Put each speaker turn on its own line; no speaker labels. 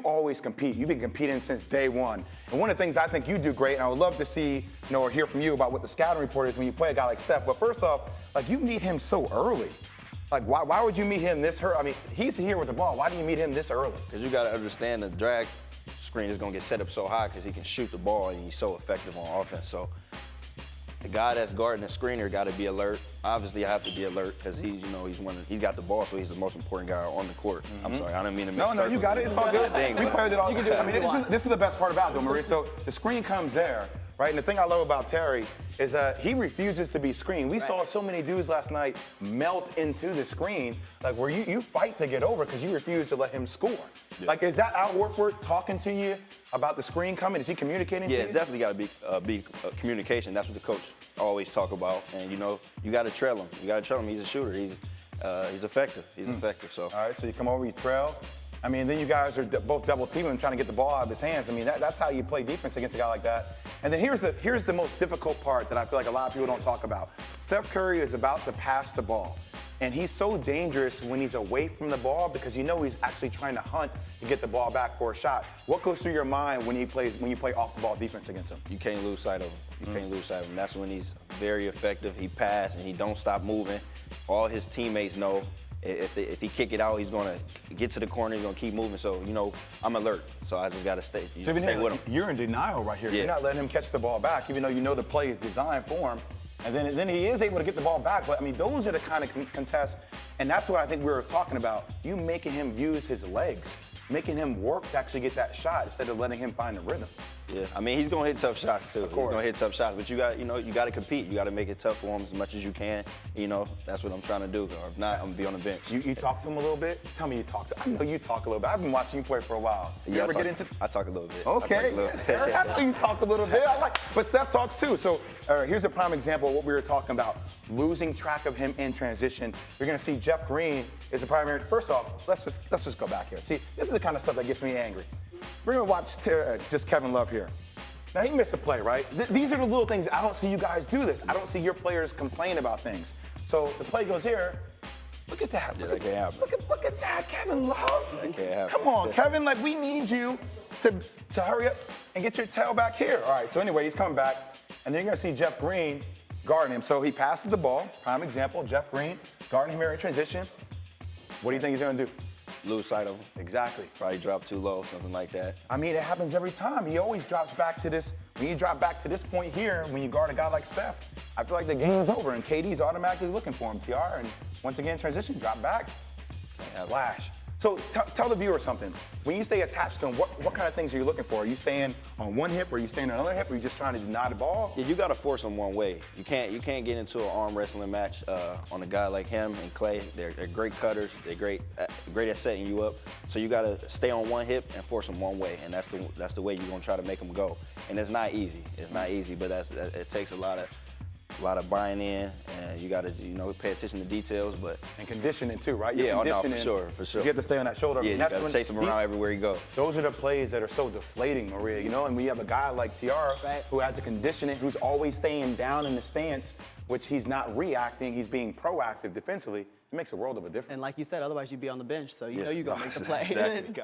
always compete. You've been competing since day one. And one of the things I think you do great, and I would love to see, or hear from you about what the scouting report is when you play a guy like Steph. But first off, like, you meet him so early. Like, why would you meet him this early? I mean, he's here with the ball. Why do you meet him this early?
Because you got to understand the drag screen is going to get set up so high because he can shoot the ball and he's so effective on offense. So the guy that's guarding the screener got to be alert. Obviously, I have to be alert because he's got the ball, so he's the most important guy on the court. I'm sorry, I didn't mean to make
No, you got it. It's all good. We played it all.
You can do it.
I mean, this is the best part about it, though, Maria. So the screen comes there, right? And the thing I love about Terry is he refuses to be screened. We saw so many dudes last night melt into the screen, like where you fight to get over because you refuse to let him score. Yeah. Like, is that Al Horford talking to you about the screen coming? Is he communicating to you?
Yeah, definitely got to be communication. That's what the coach always talk about. And, you got to trail him. You got to trail him. He's a shooter. He's effective. He's effective. So. All
right, so you come over, you trail. I mean, then you guys are both double teaming him, trying to get the ball out of his hands. I mean, that's how you play defense against a guy like that. And then here's the most difficult part that I feel like a lot of people don't talk about. Steph Curry is about to pass the ball. And he's so dangerous when he's away from the ball because he's actually trying to hunt to get the ball back for a shot. What goes through your mind when you play off the ball defense against him?
You can't lose sight of him. You can't lose sight of him. That's when he's very effective. He pass and he don't stop moving. All his teammates know if he kick it out, he's gonna get to the corner. He's gonna keep moving. So I'm alert. So I just gotta stay with him.
You're in denial right here. Yeah. You're not letting him catch the ball back, even though the play is designed for him. And then he is able to get the ball back. But, I mean, those are the kind of contests, and that's what I think we were talking about. You making him use his legs, making him work to actually get that shot instead of letting him find the rhythm.
Yeah, I mean, he's gonna hit tough shots too.
Of course.
He's gonna hit tough shots, but you got to compete. You got to make it tough for him as much as you can. That's what I'm trying to do. Or if not, I'm gonna be on the bench.
You talk to him a little bit. Tell me you talk to him. I know you talk a little bit. I've been watching you play for a while.
I talk a little bit.
Okay. I know you talk a little bit. But Steph talks too. So here's a prime example of what we were talking about: losing track of him in transition. You're gonna see Jeff Green is the primary. First off, let's just go back here. See, this is the kind of stuff that gets me angry. We're gonna watch just Kevin Love here. Now, he missed a play, right? These are the little things. I don't see you guys do this. I don't see your players complain about things. So the play goes here. Look at that.
That can't happen.
Look at that, Kevin Love.
That can't happen.
Come on, Kevin. Like, we need you to hurry up and get your tail back here. All right, so anyway, he's coming back. And then you're going to see Jeff Green guarding him. So he passes the ball. Prime example, Jeff Green guarding him here in transition. What do you think he's going to do?
Lose sight of him.
Exactly.
Probably drop too low, something like that.
I mean, it happens every time. He always drops back to this. When you drop back to this point here, when you guard a guy like Steph, I feel like the game's over, and KD's automatically looking for him, TR. And once again, transition, drop back, splash. So tell the viewer something. When you stay attached to him, what kind of things are you looking for? Are you staying on one hip, or are you staying on another hip, or are you just trying to deny the ball?
Yeah, you got to force him one way. You can't get into an arm wrestling match on a guy like him and Clay. They're great cutters. They're great at setting you up. So you got to stay on one hip and force them one way, and that's the way you're gonna try to make them go. And it's not easy. It's not easy, but it takes a lot of buying in, and you got to pay attention to details,
and conditioning too, right?
Yeah, for sure.
You have to stay on that shoulder.
Yeah, you got to chase him around everywhere you go.
Those are the plays that are so deflating, Maria. And we have a guy like TR who has a conditioning, who's always staying down in the stance, which he's not reacting. He's being proactive defensively. It makes a world of a difference.
And like you said, otherwise you'd be on the bench, so you're gonna make the play.
Exactly.